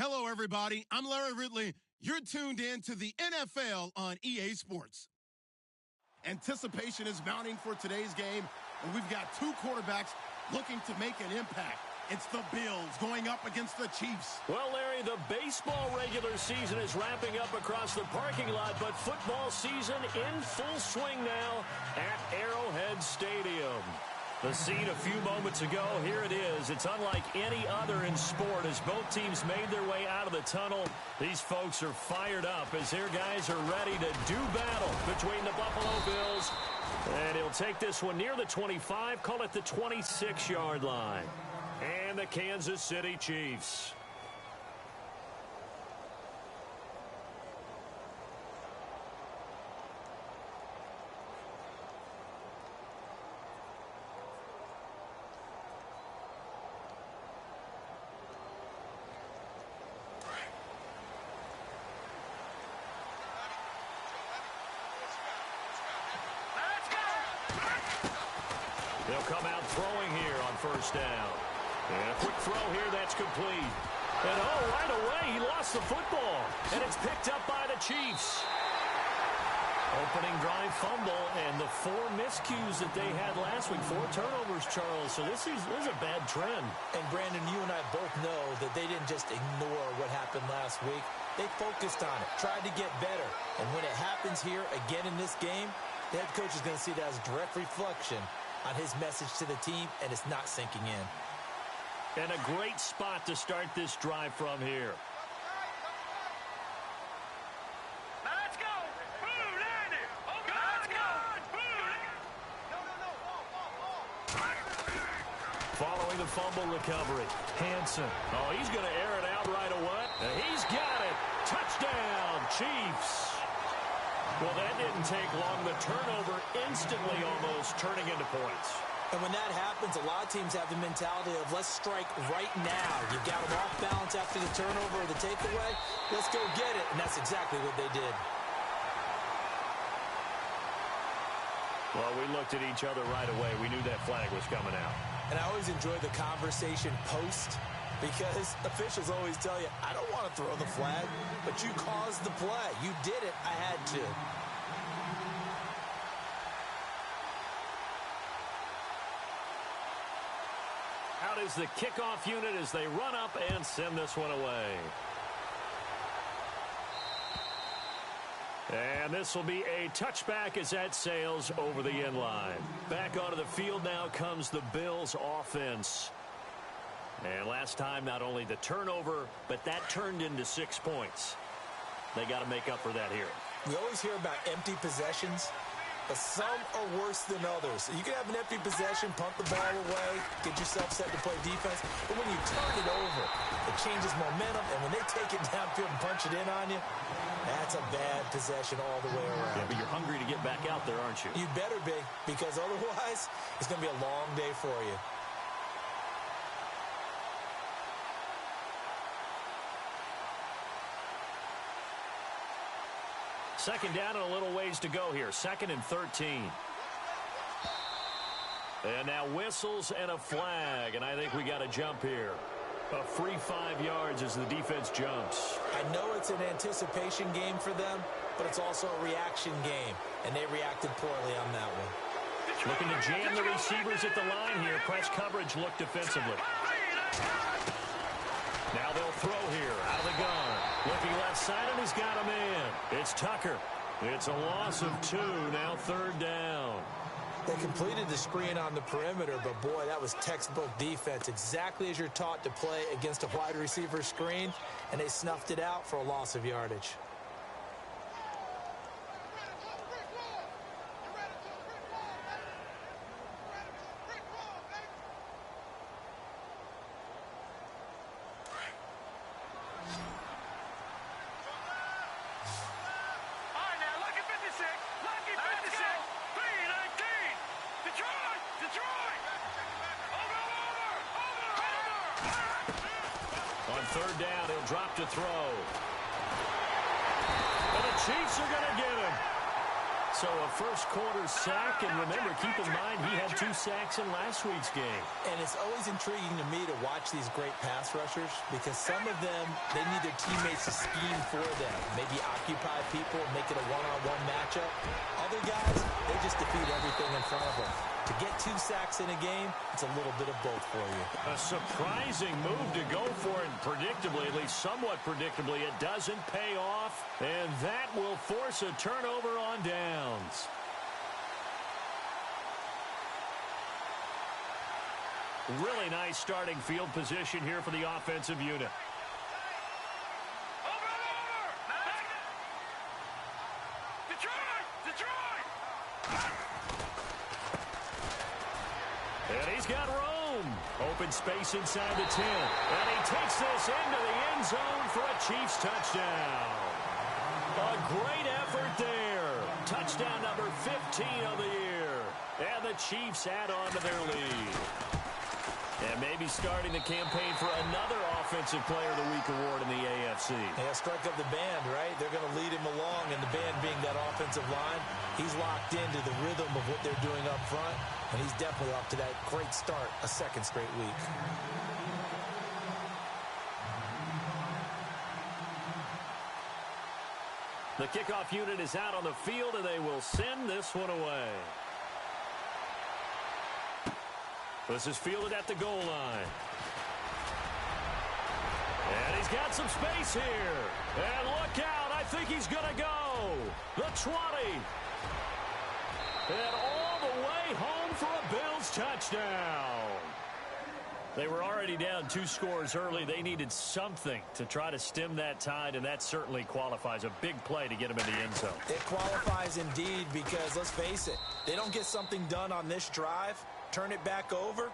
Hello, everybody. I'm Larry Ridley. You're tuned in to the NFL on EA Sports. Anticipation is mounting for today's game, and we've got two quarterbacks looking to make an impact. It's the Bills going up against the Chiefs. Well, Larry, the baseball regular season is wrapping up across the parking lot, but football season in full swing now at Arrowhead Stadium. The scene a few moments ago, here it is. It's unlike any other in sport as both teams made their way out of the tunnel. These folks are fired up as their guys are ready to do battle between the Buffalo Bills. And he'll take this one near the 25, call it the 26-yard line. And the Kansas City Chiefs. They'll come out throwing here on first down. And a quick throw here that's complete. And right away he lost the football. And it's picked up by the Chiefs. Opening drive fumble and the 4 miscues that they had last week. 4 turnovers, Charles. So this is a bad trend. And Brandon, you and I both know that they didn't just ignore what happened last week. They focused on it, tried to get better. And when it happens here again in this game, the head coach is going to see that as a direct reflection on his message to the team, and it's not sinking in. And a great spot to start this drive from here. Let's go! Boot at it! Let's go! Following the fumble recovery, Hansen. Oh, he's going to air it out right away. And he's got it. Touchdown, Chiefs. Well, that didn't take long. The turnover instantly almost turning into points. And when that happens, a lot of teams have the mentality of let's strike right now. You got them off balance after the turnover or the takeaway. Let's go get it. And that's exactly what they did. Well, we looked at each other right away. We knew that flag was coming out. And I always enjoy the conversation post because officials always tell you, I don't want to throw the flag, but you caused the play. You did it. I had to. Out is the kickoff unit as they run up and send this one away. And this will be a touchback as that sails over the end line. Back onto the field now comes the Bills offense. And last time, not only the turnover, but that turned into 6 points. They got to make up for that here. We always hear about empty possessions, but some are worse than others. You can have an empty possession, punt the ball away, get yourself set to play defense, but when you turn it over, it changes momentum, and when they take it downfield and punch it in on you, that's a bad possession all the way around. Yeah, but you're hungry to get back out there, aren't you? You better be, because otherwise, it's going to be a long day for you. Second down and a little ways to go here. 2nd and 13. And now whistles and a flag. And I think we got a jump here. A free 5 yards as the defense jumps. I know it's an anticipation game for them, but it's also a reaction game. And they reacted poorly on that one. Looking to jam the receivers at the line here. Press coverage look defensively. Now they'll throw here out of the gun. Looking left side, and he's got a man. It's Tucker. It's a loss of 2, now 3rd down. They completed the screen on the perimeter, but boy, that was textbook defense. Exactly as you're taught to play against a wide receiver screen, and they snuffed it out for a loss of yardage. On 3rd down, he'll drop to throw. And the Chiefs are going to get him. So a first-quarter sack, and remember, keep in mind, he had 2 sacks in last week's game. And it's always intriguing to me to watch these great pass rushers because some of them, they need their teammates to scheme for them, maybe occupy people, make it a one-on-one matchup. Other guys, they just defeat everything in front of them. To get 2 sacks in a game, it's a little bit of both for you. A surprising move to go for it, and predictably, at least somewhat predictably, it doesn't pay off, and that will force a turnover on downs. Really nice starting field position here for the offensive unit. And he's got room. Open space inside the 10. And he takes this into the end zone for a Chiefs touchdown. A great effort there. Touchdown number 15 of the year. And the Chiefs add on to their lead. And maybe starting the campaign for another Offensive Player of the Week award in the AFC. Yeah, strike up the band, right? They're going to lead him along, and the band being that offensive line, he's locked into the rhythm of what they're doing up front, and he's definitely off to that great start, a second straight week. The kickoff unit is out on the field, and they will send this one away. This is fielded at the goal line. And he's got some space here. And look out, I think he's going to go. The 20. And all the way home for a Bills touchdown. They were already down 2 scores early. They needed something to try to stem that tide, and that certainly qualifies. A big play to get them in the end zone. It qualifies indeed because, let's face it, they don't get something done on this drive, turn it back over,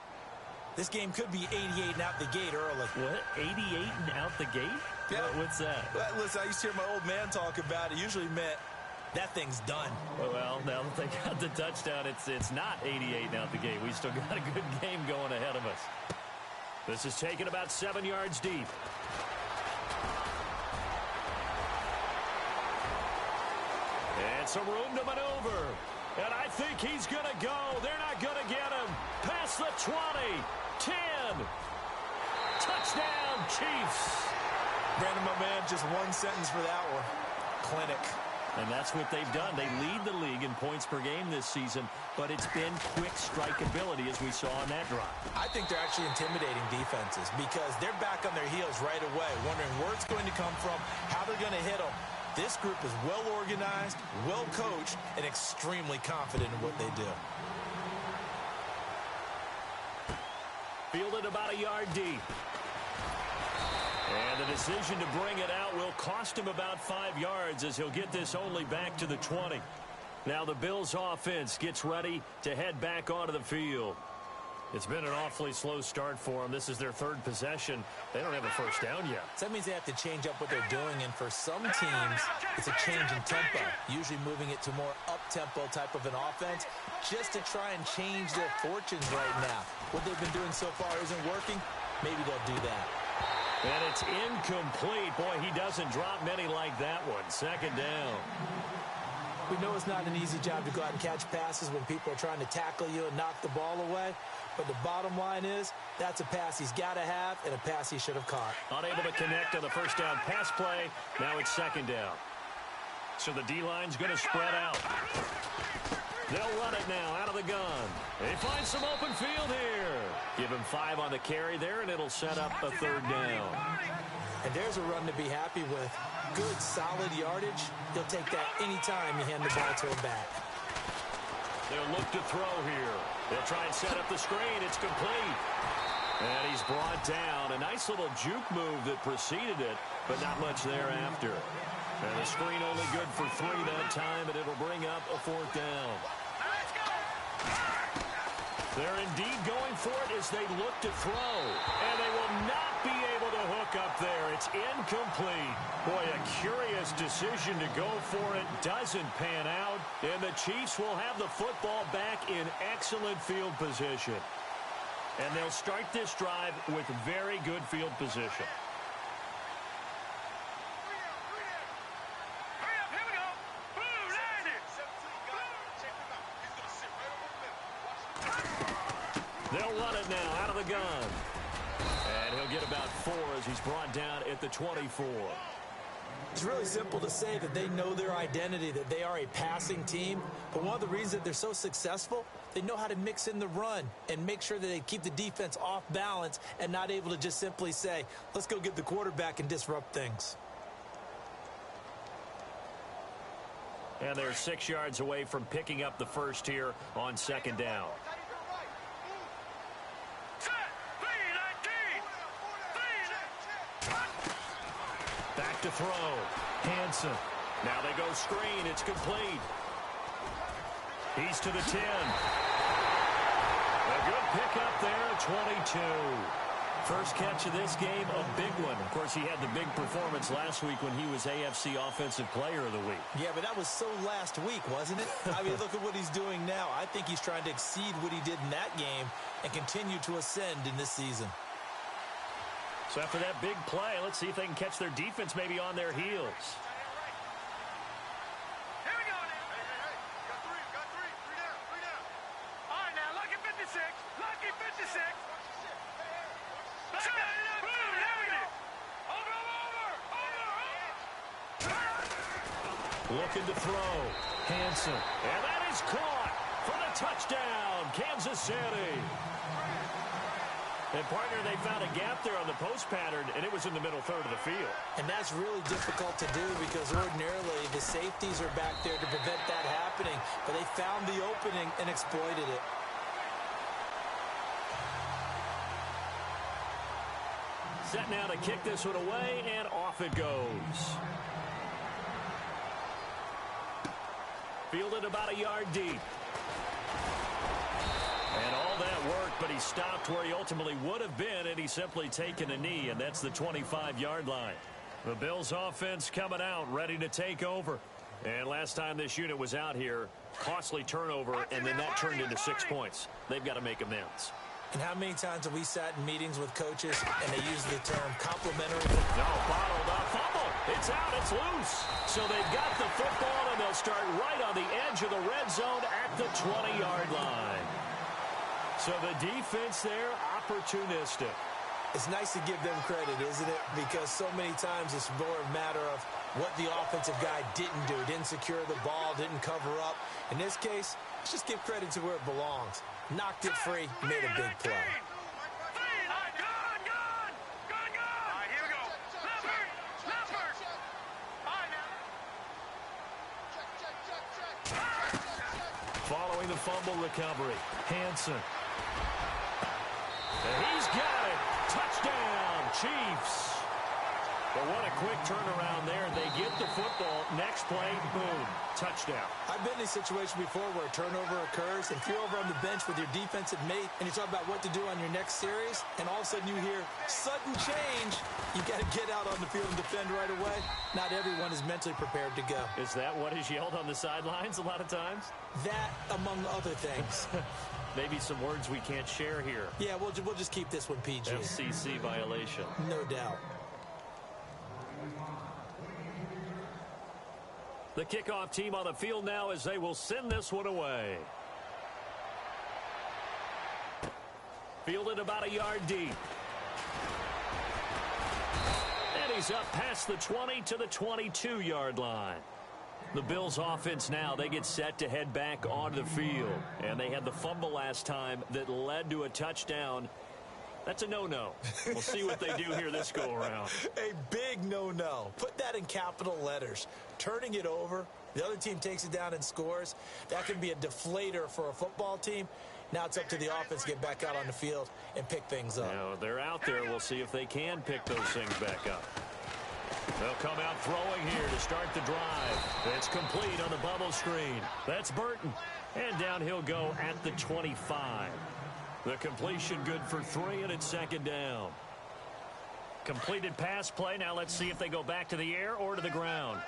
this game could be 88 and out the gate early. What? 88 and out the gate? Yeah. What's that? Well, listen, I used to hear my old man talk about it. Usually meant that thing's done. Well, now that they got the touchdown, it's not 88 and out the gate. We still got a good game going ahead of us. This is taken about 7 yards deep. And some room to maneuver. And I think he's going to go. They're not going to get him. Past the 20. 10. Touchdown, Chiefs. Brandon, my man, just one sentence for that one. Clinic. And that's what they've done. They lead the league in points per game this season, but it's been quick strikeability as we saw on that drive. I think they're actually intimidating defenses because they're back on their heels right away, wondering where it's going to come from, how they're going to hit them. This group is well organized, well coached, and extremely confident in what they do. Fielded about a yard deep. And the decision to bring it out will cost him about 5 yards as he'll get this only back to the 20. Now the Bills offense gets ready to head back onto the field. It's been an awfully slow start for them. This is their 3rd possession. They don't have a first down yet. So that means they have to change up what they're doing, and for some teams, it's a change in tempo, usually moving it to more up-tempo type of an offense just to try and change their fortunes right now. What they've been doing so far isn't working. Maybe they'll do that. And it's incomplete. Boy, he doesn't drop many like that one. 2nd down. We know it's not an easy job to go out and catch passes when people are trying to tackle you and knock the ball away. But the bottom line is, that's a pass he's got to have and a pass he should have caught. Unable to connect on the first down pass play. Now it's 2nd down. So the D-line's going to spread out. They'll run it now out of the gun. They find some open field here. Give him 5 on the carry there, and it'll set up a 3rd down. And there's a run to be happy with. Good, solid yardage. He'll take that anytime you hand the ball to him back. They'll look to throw here. They'll try and set up the screen. It's complete. And he's brought down. A nice little juke move that preceded it, but not much thereafter. And the screen only good for 3 that time, and it'll bring up a 4th down. They're indeed going for it as they look to throw. And they will not be able to hook up there. It's incomplete. Boy, a curious decision to go for it. Doesn't pan out. And the Chiefs will have the football back in excellent field position. And they'll start this drive with very good field position. run it now out of the gun. And he'll get about 4 as he's brought down at the 24. It's really simple to say that they know their identity, that they are a passing team. But one of the reasons that they're so successful, they know how to mix in the run and make sure that they keep the defense off balance and not able to just simply say, let's go get the quarterback and disrupt things. And they're 6 yards away from picking up the first here on 2nd down. Back to throw. Hansen. Now they go screen. It's complete. He's to the 10. A good pickup there at 22. First catch of this game, a big one. Of course, he had the big performance last week when he was AFC Offensive Player of the Week. Yeah, but that was so last week, wasn't it? I mean, look at what he's doing now. I think he's trying to exceed what he did in that game and continue to ascend in this season. So after that big play, let's see if they can catch their defense maybe on their heels. Here we go now. Hey. Got three down. All right, now, lucky 56. Lucky 56. Looking to throw. Hansen. And that is caught for the touchdown, Kansas City. And, partner, they found a gap there on the post pattern, and it was in the middle third of the field. And that's really difficult to do because ordinarily the safeties are back there to prevent that happening. But they found the opening and exploited it. Set now to kick this one away, and off it goes. Fielded about a yard deep. And all that work, but he stopped where he ultimately would have been, and he's simply taken a knee, and that's the 25-yard line. The Bills offense coming out, ready to take over. And last time this unit was out here, costly turnover, and then that turned into 6 points. They've got to make amends. And how many times have we sat in meetings with coaches and they use the term complimentary? No, bottled up, fumble. It's out, it's loose. So they've got the football, and they'll start right on the edge of the red zone at the 20-yard line. So the defense there, opportunistic. It's nice to give them credit, isn't it? Because so many times it's more a matter of what the offensive guy didn't do. Didn't secure the ball, didn't cover up. In this case, let's just give credit to where it belongs. Knocked it free, made a big play. Gun. All right, here we go. Left first. All right, now. Following the fumble recovery, Hansen. And he's got it. Touchdown, Chiefs. But what a quick turnaround there. They get the football. Next play, boom, touchdown. I've been in a situation before where a turnover occurs, and if you're over on the bench with your defensive mate and you talk about what to do on your next series, and all of a sudden you hear sudden change, you got to get out on the field and defend right away. Not everyone is mentally prepared to go. Is that what is yelled on the sidelines a lot of times? That, among other things. Maybe some words we can't share here. Yeah, we'll just keep this one PG. FCC violation. No doubt. The kickoff team on the field now as they will send this one away. Fielded about a yard deep. And he's up past the 20 to the 22-yard line. The Bills offense now, they get set to head back onto the field. And they had the fumble last time that led to a touchdown. That's a no-no. We'll see what they do here this go-around. A big no-no. Put that in capital letters. Turning it over, the other team takes it down and scores. That can be a deflator for a football team. Now it's up to the offense to get back out on the field and pick things up. Now, they're out there. We'll see if they can pick those things back up. They'll come out throwing here to start the drive. It's complete on the bubble screen. That's Burton. And down he'll go at the 25. The completion good for 3, and it's 2nd down. Completed pass play. Now let's see if they go back to the air or to the ground.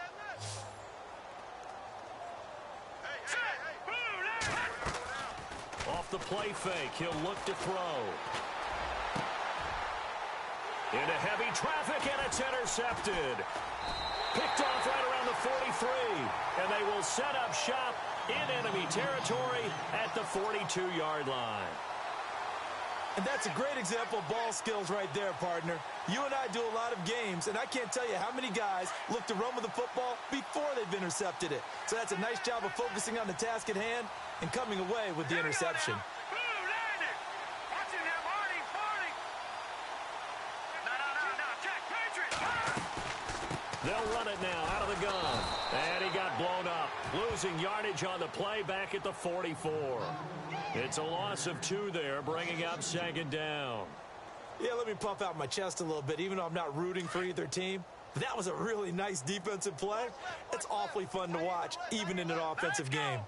Off the play fake, he'll look to throw. Into heavy traffic, and it's intercepted. Picked off right around the 43, and they will set up shop in enemy territory at the 42-yard line. And that's a great example of ball skills right there, partner. You and I do a lot of games, and I can't tell you how many guys look to run with the football before they've intercepted it. So that's a nice job of focusing on the task at hand and coming away with the interception. They'll run it now out of the gun. And he got blown up. Losing yardage on the play back at the 44. It's a loss of 2 there, bringing up second down. Yeah, let me puff out my chest a little bit, even though I'm not rooting for either team. That was a really nice defensive play. It's awfully fun to watch, even in an offensive game.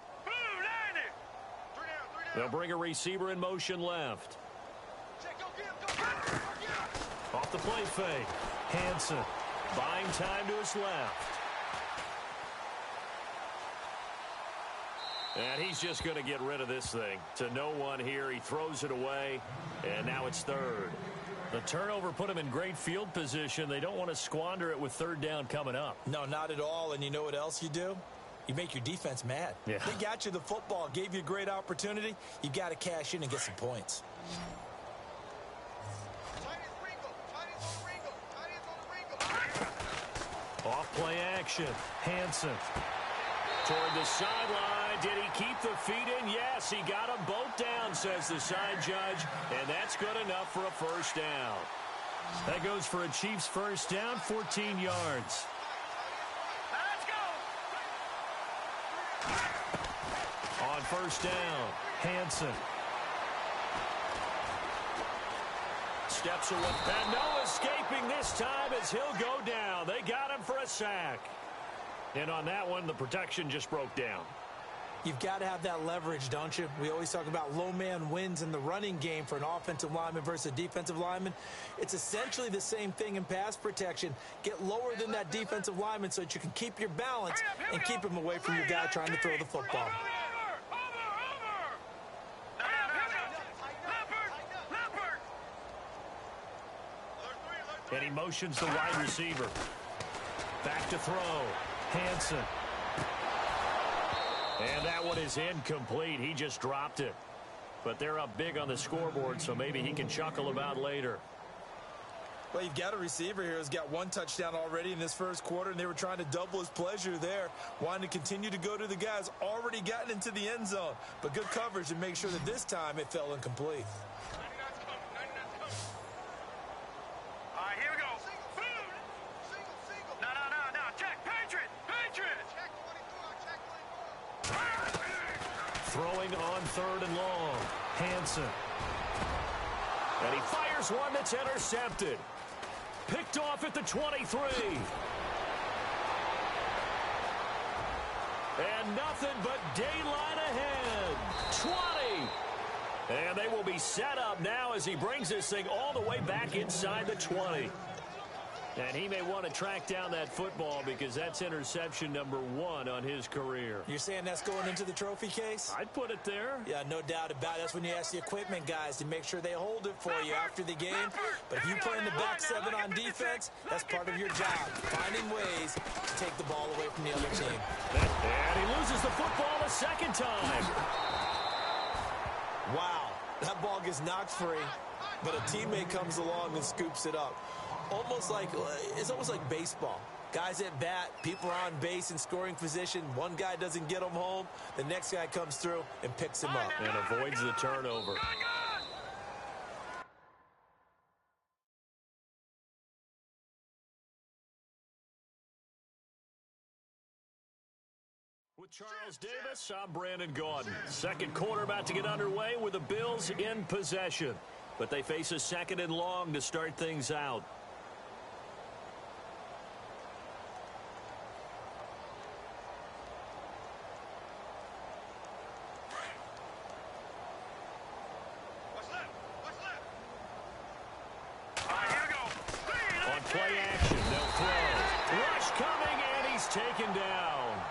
They'll bring a receiver in motion left. Off the play fake. Hansen buying time to his left. And he's just going to get rid of this thing. To no one here. He throws it away, and now it's third. The turnover put him in great field position. They don't want to squander it with third down coming up. No, not at all. And you know what else you do? You make your defense mad. Yeah. They got you the football, gave you a great opportunity. You got to cash in and get some points. Off play action. Hansen toward the sideline. Did he keep the feet in? Yes, he got them both down, says the side judge, and that's good enough for a first down. That goes for a Chiefs first down, 14 yards. Let's go. On first down, Hansen steps away. And no escaping this time as he'll go down. They got him for a sack. And on that one, the protection just broke down. You've got to have that leverage, don't you? We always talk about low man wins in the running game for an offensive lineman versus a defensive lineman. It's essentially the same thing in pass protection. Get lower than that defensive lineman so that you can keep your balance and keep him away from your guy trying to throw the football. And he motions the wide receiver. Back to throw. Hansen. And that one is incomplete. He just dropped it. But they're up big on the scoreboard, so maybe he can chuckle about later. Well, you've got a receiver here who's got 1 touchdown already in this first quarter, and they were trying to double his pleasure there, wanting to continue to go to the guys already gotten into the end zone. But good coverage to make sure that this time it fell incomplete. Throwing on third and long. Hansen. And he fires one that's intercepted. Picked off at the 23. And nothing but daylight ahead. 20. And they will be set up now as he brings this thing all the way back inside the 20. And he may want to track down that football because that's interception number 1 on his career. You're saying that's going into the trophy case? I'd put it there. Yeah, no doubt about it. That's when you ask the equipment guys to make sure they hold it for you after the game. But if you play in the back 7 on defense, that's part of your job, finding ways to take the ball away from the other team. And he loses the football the second time. Wow, that ball gets knocked free, but a teammate comes along and scoops it up. It's almost like baseball. Guys at bat, people are on base in scoring position. One guy doesn't get them home. The next guy comes through and picks him up. And avoids the turnover. With Charles Davis, I'm Brandon Gaudin. Second quarter about to get underway with the Bills in possession. But they face a second and long to start things out. Play action, they'll throw. Rush coming, and he's taken down.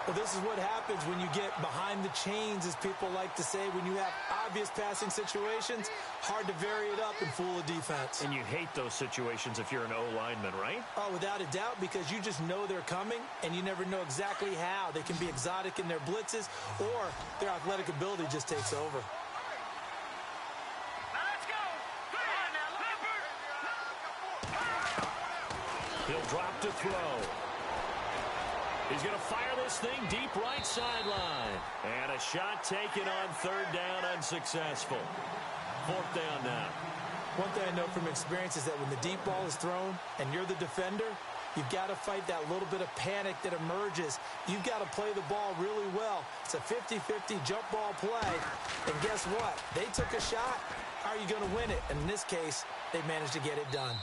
Well, this is what happens when you get behind the chains, as people like to say. When you have obvious passing situations, hard to vary it up and fool a defense. And you hate those situations if you're an O-lineman, right? Oh, without a doubt, because you just know they're coming, and you never know exactly how. They can be exotic in their blitzes, or their athletic ability just takes over. Now let's go. He'll drop to throw. He's going to fire this thing deep right sideline. And a shot taken on third down, unsuccessful. Fourth down now. One thing I know from experience is that when the deep ball is thrown and you're the defender, you've got to fight that little bit of panic that emerges. You've got to play the ball really well. It's a 50-50 jump ball play. And guess what? They took a shot. How are you going to win it? And in this case, they managed to get it done.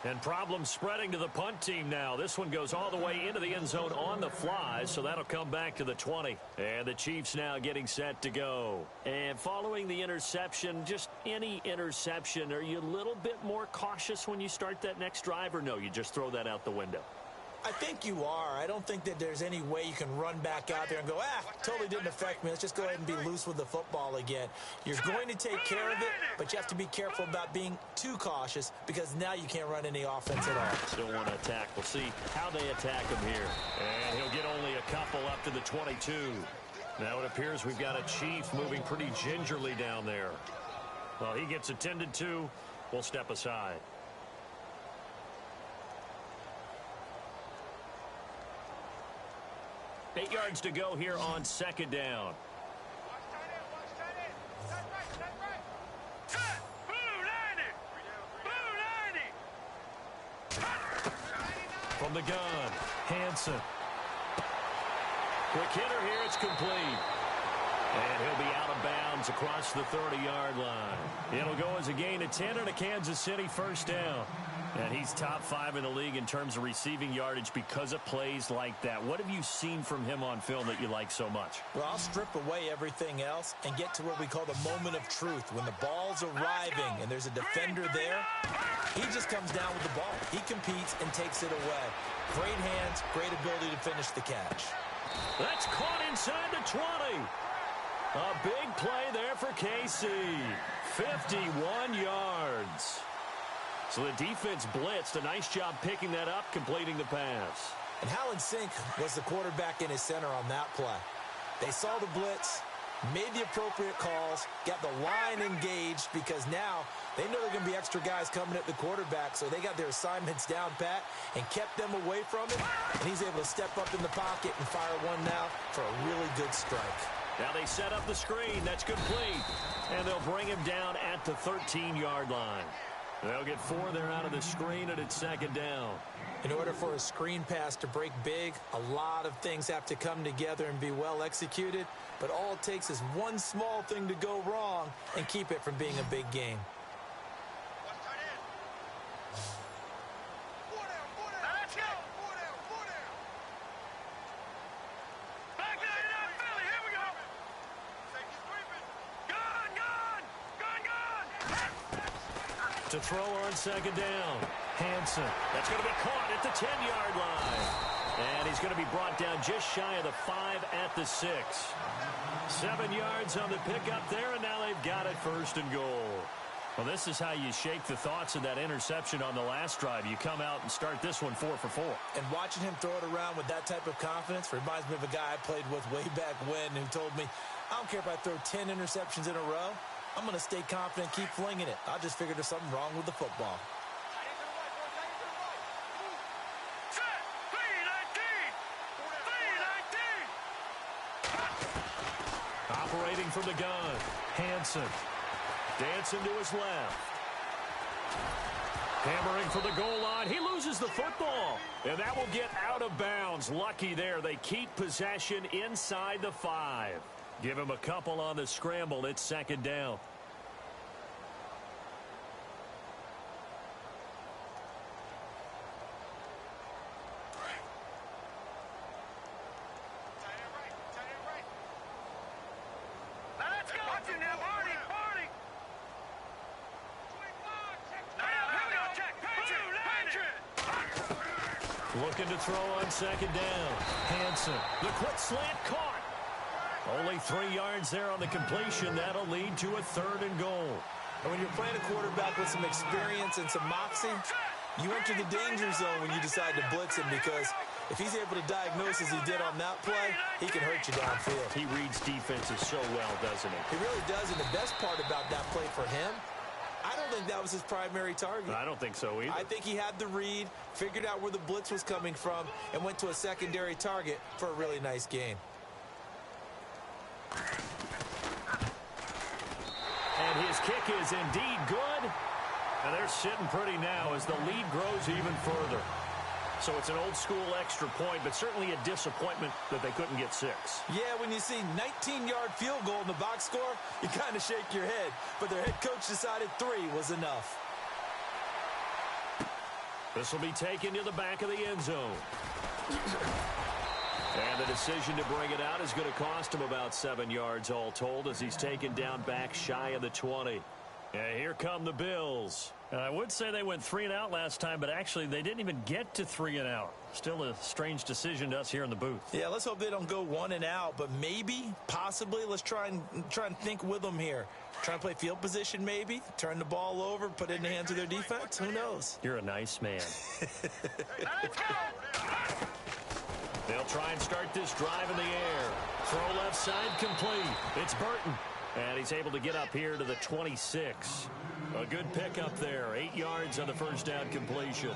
And problems spreading to the punt team now. This one goes all the way into the end zone on the fly, so that'll come back to the 20. And the Chiefs now getting set to go. And following the interception, just any interception, are you a little bit more cautious when you start that next drive, or no, you just throw that out the window? I think you are. I don't think that there's any way you can run back out there and go, totally didn't affect me. Let's just go ahead and be loose with the football again. You're going to take care of it, but you have to be careful about being too cautious because now you can't run any offense at all. Still want to attack. We'll see how they attack him here. And he'll get only a couple up to the 22. Now it appears we've got a Chief moving pretty gingerly down there. Well, he gets attended to. We'll step aside. Eight yards to go here on second down. From the gun, Hansen. Quick hitter here, it's complete. And he'll be out of bounds across the 30-yard line. It'll go as a gain of 10 and a Kansas City first down. And he's top 5 in the league in terms of receiving yardage because of plays like that. What have you seen from him on film that you like so much? Well, I'll strip away everything else and get to what we call the moment of truth. When the ball's arriving and there's a defender there, he just comes down with the ball. He competes and takes it away. Great hands, great ability to finish the catch. That's caught inside the 20. A big play there for KC. 51 yards. So the defense blitzed. A nice job picking that up, completing the pass. And Howland Sink was the quarterback in his center on that play. They saw the blitz, made the appropriate calls, got the line engaged because now they know there are going to be extra guys coming at the quarterback, so they got their assignments down pat and kept them away from it, and he's able to step up in the pocket and fire one now for a really good strike. Now they set up the screen. That's complete. And they'll bring him down at the 13-yard line. They'll get 4 there out of the screen, and it's second down. In order for a screen pass to break big, a lot of things have to come together and be well executed, but all it takes is one small thing to go wrong and keep it from being a big game. To throw on second down. Hansen. That's going to be caught at the 10-yard line. And he's going to be brought down just shy of the 5 at the 6. 7 yards on the pickup there, and now they've got it first and goal. Well, this is how you shake the thoughts of that interception on the last drive. You come out and start this one 4 for 4. And watching him throw it around with that type of confidence reminds me of a guy I played with way back when who told me, I don't care if I throw 10 interceptions in a row. I'm going to stay confident, keep flinging it. I just figured there's something wrong with the football. Operating from the gun, Hansen. Dancing to his left. Hammering for the goal line. He loses the football. And that will get out of bounds. Lucky there. They keep possession inside the 5. Give him a couple on the scramble. It's second down. Looking to throw on second down. Hansen. The quick slant caught. Only 3 yards there on the completion. That'll lead to a 3rd and goal. And when you're playing a quarterback with some experience and some moxie, you enter the danger zone when you decide to blitz him because if he's able to diagnose as he did on that play, he can hurt you downfield. He reads defenses so well, doesn't he? He really does, and the best part about that play for him I don't think that was his primary target. I don't think so either. I think he had the read, figured out where the blitz was coming from, and went to a secondary target for a really nice gain. And his kick is indeed good. And they're sitting pretty now as the lead grows even further. So it's an old-school extra point, but certainly a disappointment that they couldn't get 6. Yeah, when you see 19-yard field goal in the box score, you kind of shake your head. But their head coach decided 3 was enough. This will be taken to the back of the end zone. And the decision to bring it out is going to cost him about 7 yards all told as he's taken down back shy of the 20. And here come the Bills. I would say they went 3 and out last time, but actually they didn't even get to 3 and out. Still a strange decision to us here in the booth. Yeah, let's hope they don't go 1 and out, but maybe, possibly, let's try and think with them here. Try and play field position maybe, turn the ball over, put it in the hands of their defense. Who knows? You're a nice man. They'll try and start this drive in the air. Throw left side complete. It's Burton. And he's able to get up here to the 26. A good pickup there. 8 yards on the first down completion.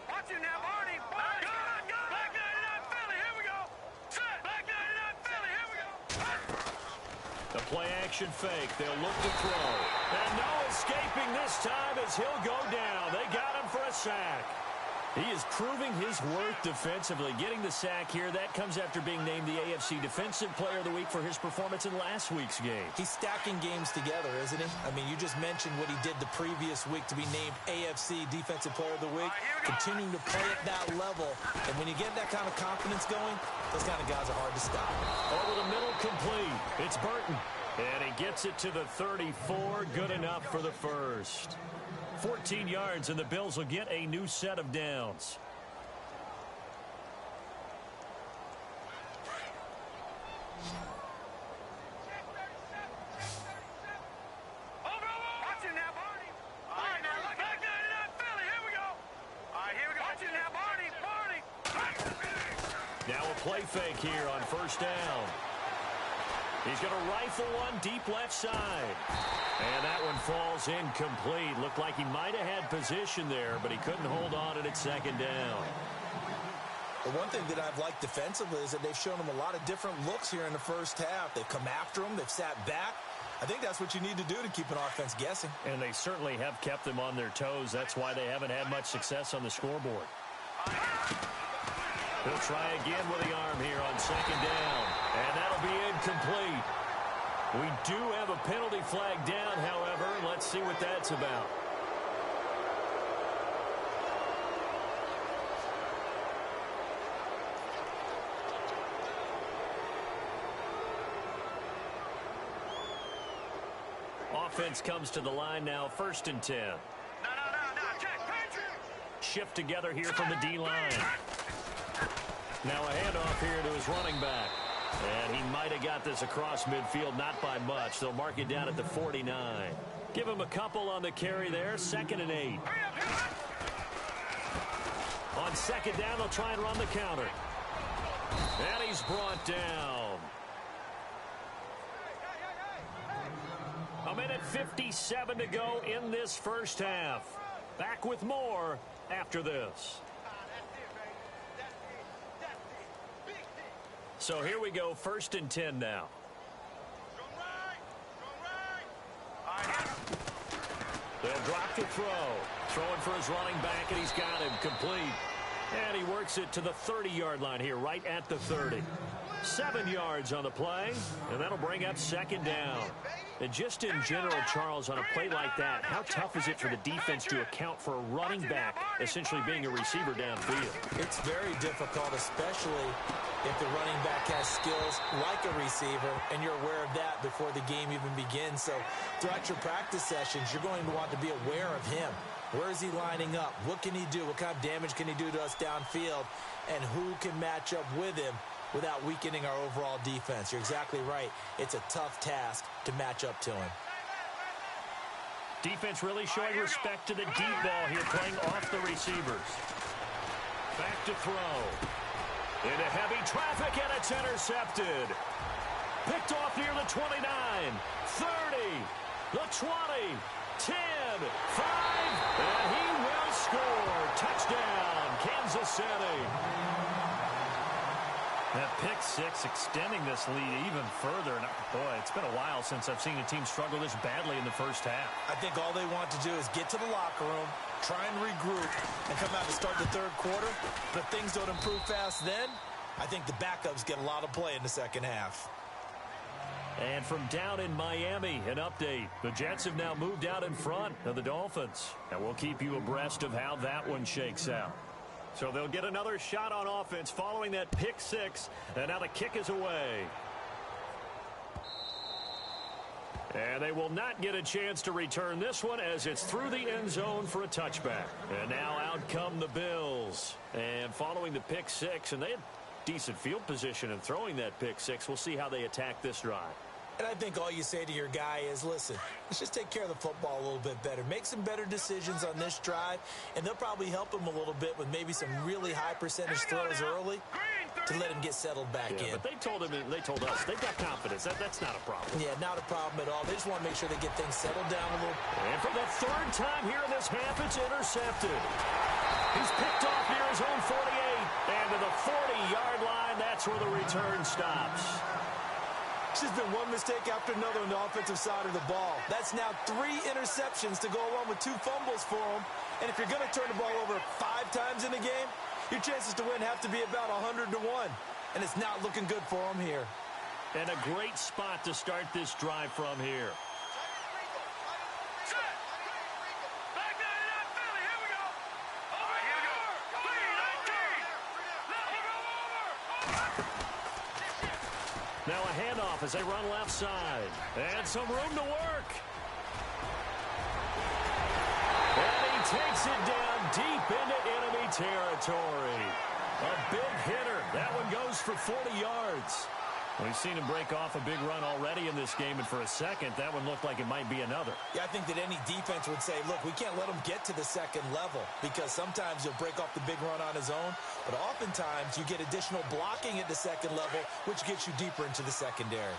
Watch it now, Barney. Go. Black 99 Philly, here we go. Set. Black 99 Philly, here we go. The play action fake. They'll look to throw. And no escaping this time as he'll go down. They got him for a sack. He is proving his worth defensively. Getting the sack here, that comes after being named the AFC Defensive Player of the Week for his performance in last week's game. He's stacking games together, isn't he? I mean, you just mentioned what he did the previous week to be named AFC Defensive Player of the Week. Continuing to play at that level. And when you get that kind of confidence going, those kind of guys are hard to stop. Over the middle, complete. It's Burton. And he gets it to the 34. Good enough for the first. 14 yards, and the Bills will get a new set of downs. Watch it now, Barney. All right, now look. Black 99 Philly, here we go. All right, here we go. Watch it now, Barney. Now a play fake here on first down. He's going to rifle one deep left side. And that one falls incomplete. Looked like he might have had position there, but he couldn't hold on at second down. The one thing that I've liked defensively is that they've shown him a lot of different looks here in the first half. They've come after him. They've sat back. I think that's what you need to do to keep an offense guessing. And they certainly have kept them on their toes. That's why they haven't had much success on the scoreboard. He'll try again with the arm here on second down. And that'll be incomplete. We do have a penalty flag down, however. Let's see what that's about. Offense comes to the line now, 1st and 10. No. Check. Patriot. Shift together here from the D-line. Now a handoff here to his running back. And he might have got this across midfield, not by much. They'll mark it down at the 49. Give him a couple on the carry there, 2nd and 8. On second down, they'll try and run the counter. And he's brought down. A minute 57 to go in this first half. Back with more after this. So here we go, 1st and 10 now. They'll drop to throw. Throwing for his running back, and he's got him complete. And he works it to the 30-yard line here, right at the 30. 7 yards on the play, and that'll bring up 2nd down. And just in general, Charles, on a play like that, how tough is it for the defense to account for a running back essentially being a receiver downfield? It's very difficult, especially if the running back has skills like a receiver, and you're aware of that before the game even begins. So throughout your practice sessions, you're going to want to be aware of him. Where is he lining up? What can he do? What kind of damage can he do to us downfield? And who can match up with him without weakening our overall defense? You're exactly right. It's a tough task to match up to him. Defense really showing respect to the deep ball here, playing off the receivers. Back to throw. Into heavy traffic, and it's intercepted. Picked off near the 29, 30, the 20, 10, 5, and he will score. Touchdown, Kansas City. That pick six extending this lead even further. And boy, it's been a while since I've seen a team struggle this badly in the first half. I think all they want to do is get to the locker room, try and regroup, and come out to start the third quarter. But if things don't improve fast then, I think the backups get a lot of play in the second half. And from down in Miami, an update. The Jets have now moved out in front of the Dolphins. And we'll keep you abreast of how that one shakes out. So they'll get another shot on offense following that pick six. And now the kick is away. And they will not get a chance to return this one as it's through the end zone for a touchback. And now out come the Bills. And following the pick six, and they had decent field position in throwing that pick six. We'll see how they attack this drive. And I think all you say to your guy is, listen, let's just take care of the football a little bit better. Make some better decisions on this drive, and they'll probably help him a little bit with maybe some really high percentage throws early to let him get settled back in. But they told us they've got confidence. That's not a problem. Yeah, not a problem at all. They just want to make sure they get things settled down a little. And for the third time here in this half, it's intercepted. He's picked off near his own 48, and to the 40-yard line, that's where the return stops. It's just been one mistake after another on the offensive side of the ball. That's now 3 interceptions to go along with 2 fumbles for him. And if you're going to turn the ball over 5 times in the game, your chances to win have to be about 100 to 1. And it's not looking good for him here. And a great spot to start this drive from here. Now a handoff as they run left side. And some room to work. And he takes it down deep into enemy territory. A big hitter. That one goes for 40 yards. We've seen him break off a big run already in this game, and for a second, that one looked like it might be another. Yeah, I think that any defense would say, look, we can't let him get to the second level because sometimes he'll break off the big run on his own, but oftentimes you get additional blocking at the second level, which gets you deeper into the secondary.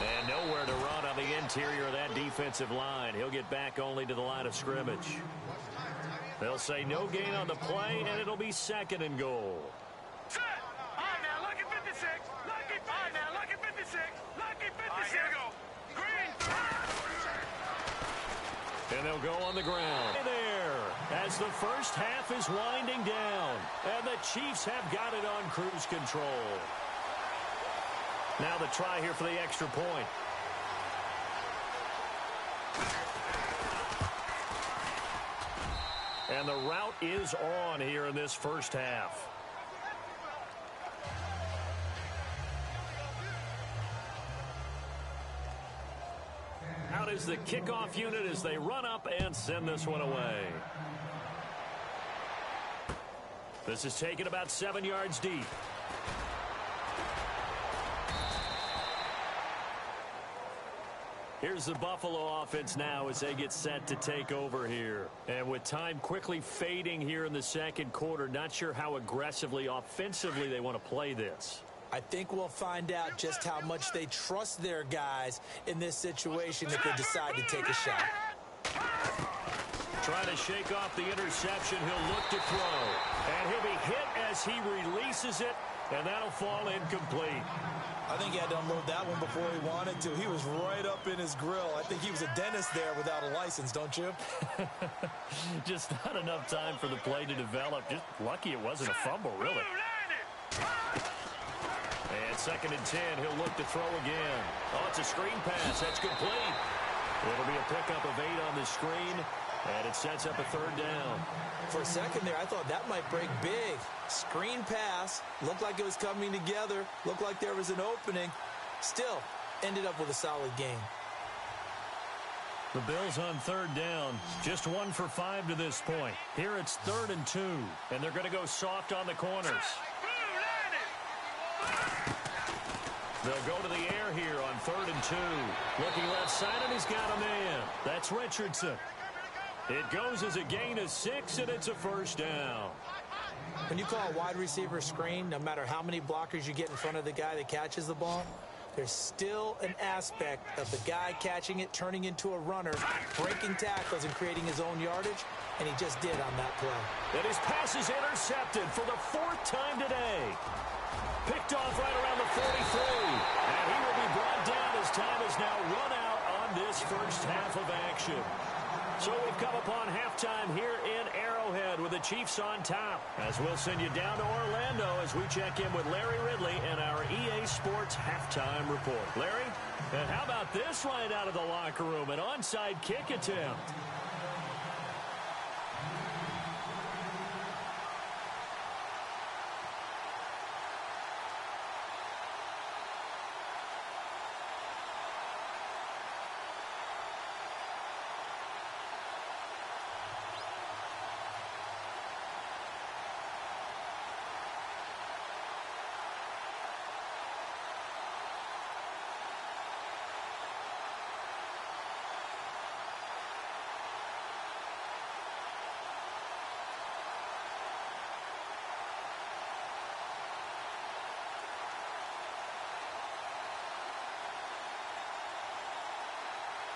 And nowhere to run on the interior of that defensive line. He'll get back only to the line of scrimmage. They'll say no gain on the play, and it'll be 2nd and goal. Set! All right, now, lucky 56. Lucky 56. All right, now, lucky 56. Lucky 56. All right, here we go. Green. And they'll go on the ground. There, as the first half is winding down, and the Chiefs have got it on cruise control. Now the try here for the extra point. And the route is on here in this first half. Out is the kickoff unit as they run up and send this one away. This is taken about 7 yards deep. Here's the Buffalo offense now as they get set to take over here. And with time quickly fading here in the second quarter, not sure how aggressively, offensively they want to play this. I think we'll find out just how much they trust their guys in this situation if they decide to take a shot. Trying to shake off the interception, he'll look to throw. And he'll be hit as he releases it, and that'll fall incomplete. I think he had to unload that one before he wanted to. He was right up in his grill. I think he was a dentist there without a license, don't you? Just not enough time for the play to develop. Just lucky it wasn't a fumble, really. And 2nd and 10, he'll look to throw again. Oh, it's a screen pass. That's complete. It'll be a pickup of 8 on the screen, and it sets up a 3rd down. For a second there, I thought that might break big. Screen pass. Looked like it was coming together. Looked like there was an opening. Still, ended up with a solid game. The Bills on 3rd down. Just 1 for 5 to this point. Here it's 3rd and 2, and they're going to go soft on the corners. They'll go to the air here on 3rd and 2. Looking left side, and he's got a man. That's Richardson. It goes as a gain of 6, and it's a first down. When you call a wide receiver screen, no matter how many blockers you get in front of the guy that catches the ball, there's still an aspect of the guy catching it, turning into a runner, breaking tackles and creating his own yardage, and he just did on that play. And his pass is intercepted for the 4th time today. Picked off right around the 43. And he will be brought down as time is now run out on this first half of action. So we've come upon halftime here in Arrowhead with the Chiefs on top. As we'll send you down to Orlando as we check in with Larry Ridley and our EA Sports halftime report. Larry, and how about this right out of the locker room? An onside kick attempt.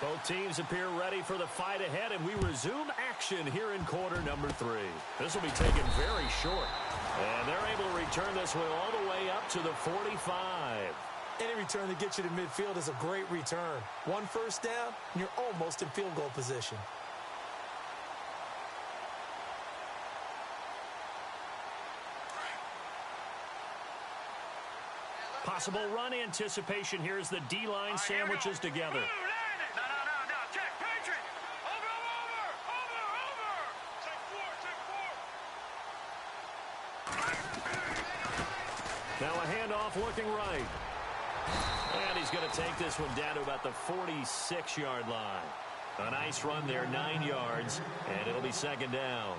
Both teams appear ready for the fight ahead, and we resume action here in quarter number 3. This will be taken very short, and they're able to return this one all the way up to the 45. Any return that gets you to midfield is a great return. 1 first down, and you're almost in field goal position. Possible run anticipation here as the D-line sandwiches together. Now a handoff looking right. And he's going to take this one down to about the 46-yard line. A nice run there, 9 yards, and it'll be 2nd down.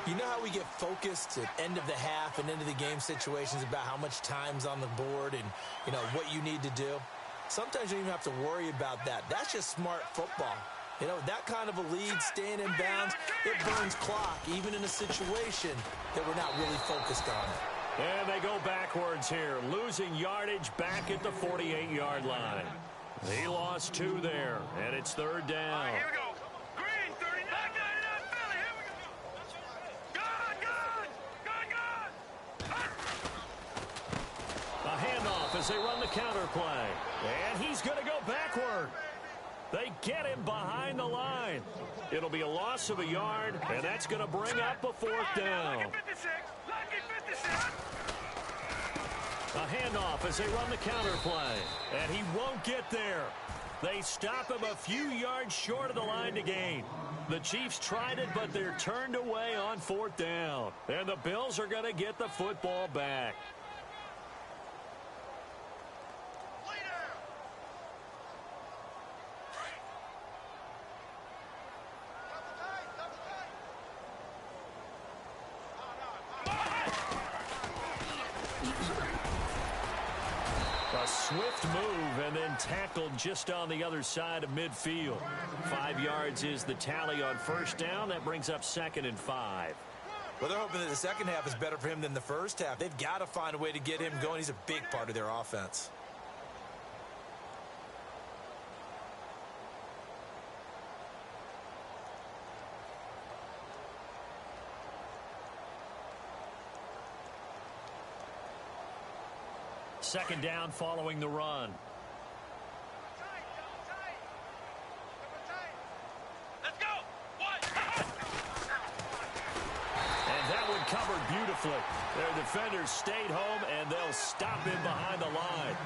You know how we get focused at end of the half and end of the game situations about how much time's on the board and, you know, what you need to do? Sometimes you don't even have to worry about that. That's just smart football. You know, that kind of a lead, staying in bounds, it burns clock, even in a situation that we're not really focused on. And they go backwards here, losing yardage back at the 48-yard line. He lost 2 there, and it's 3rd down. All right, here we go. Green, 30, back 99, Philly, here we go. Good. A handoff as they run the counter play. And he's going to go backward. They get him behind the line. It'll be a loss of a yard, and that's going to bring up a 4th down. Lucky 56, lucky 56. A handoff as they run the counter play. And he won't get there. They stop him a few yards short of the line to gain. The Chiefs tried it, but they're turned away on 4th down. And the Bills are going to get the football back. Swift move and then tackled just on the other side of midfield. 5 yards is the tally on 1st down. That brings up 2nd and 5. Well, they're hoping that the second half is better for him than the first half. They've got to find a way to get him going. He's a big part of their offense. Second down following the run. Let's go. What? And that one covered beautifully. Their defenders stayed home, and they'll stop him behind the line.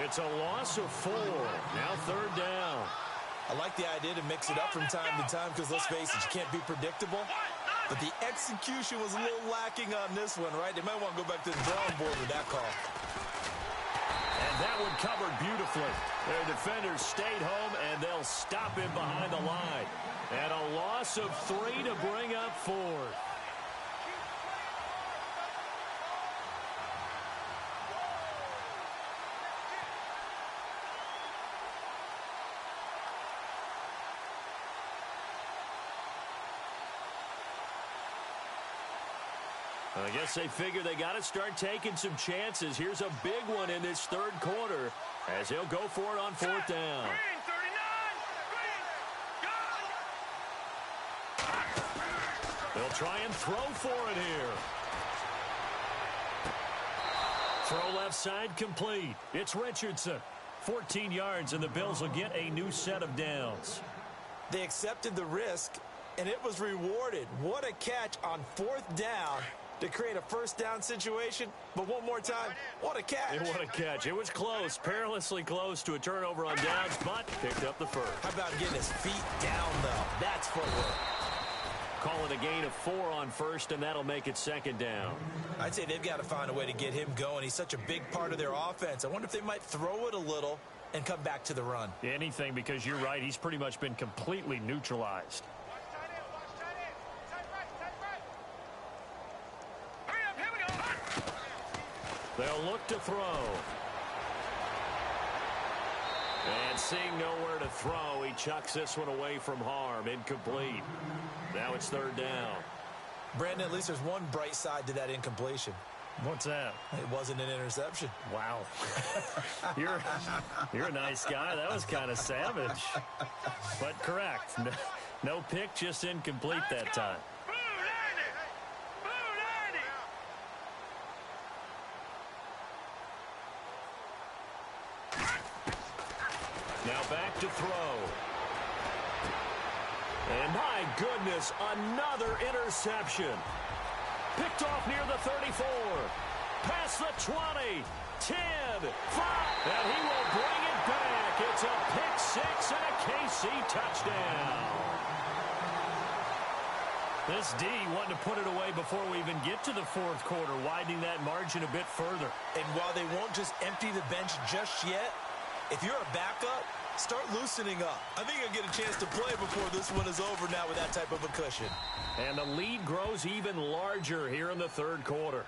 It's a loss of 4. Now 3rd down. I like the idea to mix it up from time to time because, let's face it, you can't be predictable. But the execution was a little lacking on this one, right? They might want to go back to the drawing board with that call. And that one covered beautifully. Their defenders stayed home, and they'll stop him behind the line. And a loss of 3 to bring up 4th. I guess they figure they got to start taking some chances. Here's a big one in this third quarter as he'll go for it on fourth down. Green, 39, They'll try and throw for it here. Throw left side complete. It's Richardson. 14 yards, and the Bills will get a new set of downs. They accepted the risk, and it was rewarded. What a catch on fourth down to create a first down situation. But one more time, what a catch. And what a catch. It was close, perilously close to a turnover on downs, but picked up the first. How about getting his feet down, though? That's footwork. Call it a gain of 4 on first, and that'll make it second down. I'd say they've got to find a way to get him going. He's such a big part of their offense. I wonder if they might throw it a little and come back to the run. Anything, because you're right. He's pretty much been completely neutralized. hurry up, here we go. They'll look to throw. And seeing nowhere to throw, he chucks this one away from harm. Incomplete. Now it's third down. Brandon, at least there's one bright side to that incompletion. What's that? It wasn't an interception. Wow. You're a nice guy. That was kind of savage. But correct. No pick, just incomplete that time. Blue 90. Blue 90. Now back to throw. And my goodness, another interception. Picked off near the 34. Past the 20. 10. 5. And he will bring it back. It's a pick six and a KC touchdown. This D wanted to put it away before we even get to the fourth quarter, widening that margin a bit further. And while they won't just empty the bench just yet, if you're a backup, start loosening up. I think you'll get a chance to play before this one is over now with that type of a cushion. And the lead grows even larger here in the third quarter.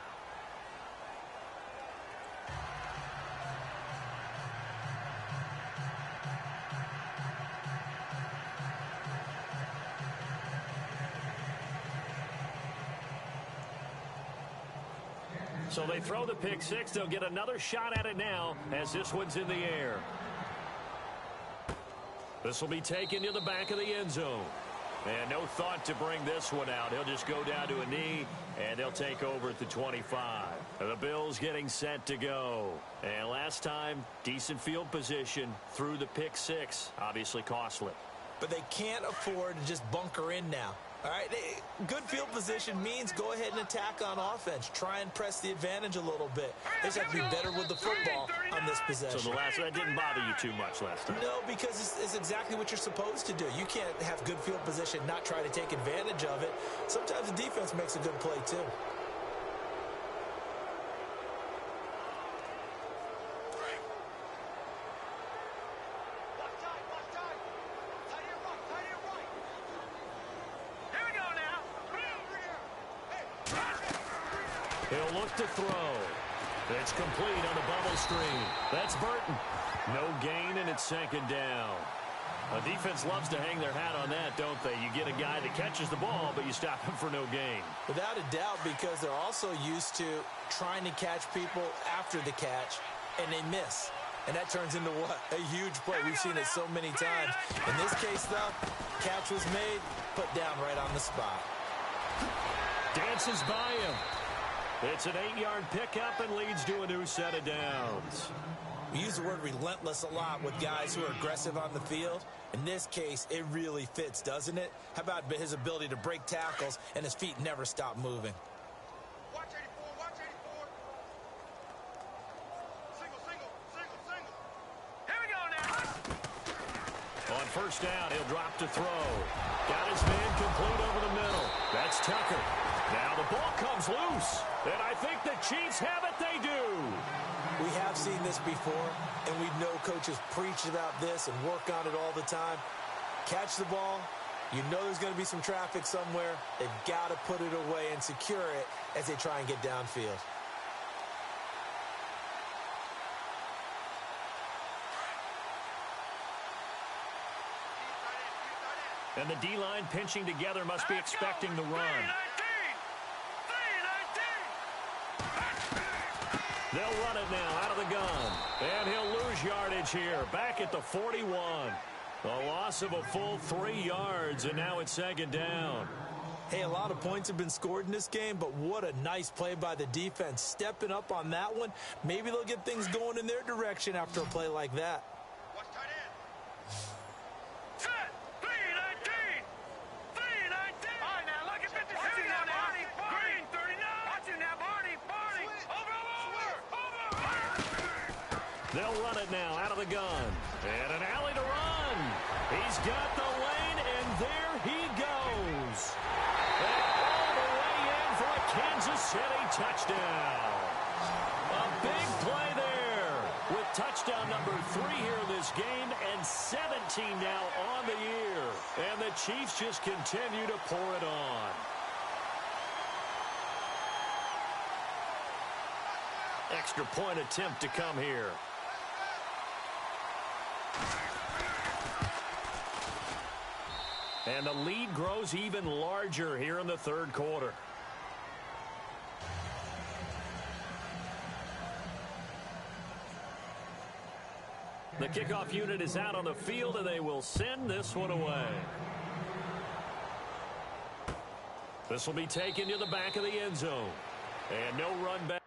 So they throw the pick six. They'll get another shot at it now as this one's in the air. This will be taken to the back of the end zone. And no thought to bring this one out. He'll just go down to a knee, and they'll take over at the 25. The Bills getting set to go. And last time, decent field position through the pick six. Obviously costly. But they can't afford to just bunker in now. All right, good field position means go ahead and attack on offense. Try and press the advantage a little bit. They just have to be better with the football on this possession. So that didn't bother you too much last time? No, because it's exactly what you're supposed to do. You can't have good field position, not try to take advantage of it. Sometimes the defense makes a good play, too. He'll look to throw. It's complete on the bubble screen. That's Burton. No gain, and it's second down. The defense loves to hang their hat on that, don't they? You get a guy that catches the ball, but you stop him for no gain. Without a doubt, because they're also used to trying to catch people after the catch, and they miss. And that turns into what? A huge play. We've seen it so many times. In this case, though, catch was made, put down right on the spot. Dances by him. It's an 8-yard pickup and leads to a new set of downs. We use the word relentless a lot with guys who are aggressive on the field. In this case, it really fits, doesn't it? How about his ability to break tackles and his feet never stop moving? Watch 84, watch 84. Single. Here we go now. On first down, he'll drop to throw. Got his man complete over the middle. That's Tucker. Now the ball comes loose. And I think the Chiefs have it. They do. We have seen this before, and we know coaches preach about this and work on it all the time. Catch the ball. You know there's going to be some traffic somewhere. They've got to put it away and secure it as they try and get downfield. And the D-line pinching together must be expecting the run. 319. They'll run it now out of the gun. And he'll lose yardage here. Back at the 41. A loss of a full 3 yards, and now it's second down. Hey, a lot of points have been scored in this game, but what a nice play by the defense. Stepping up on that one. Maybe they'll get things going in their direction after a play like that. Watch tight end. Set. 319. 319. All right, now look at 52. Watch you now, Barney. Green 39. Watch you now, Barney. Barney. Over. They'll run it now out of the gun. And an alley to run. He's got the lane, and there he goes. And all the way in for a Kansas City touchdown. A big play there with touchdown number 3 here in this game and 17 now on the year. And the Chiefs just continue to pour it on. Extra point attempt to come here. And the lead grows even larger here in the third quarter. The kickoff unit is out on the field, and they will send this one away. This will be taken to the back of the end zone. And no run back.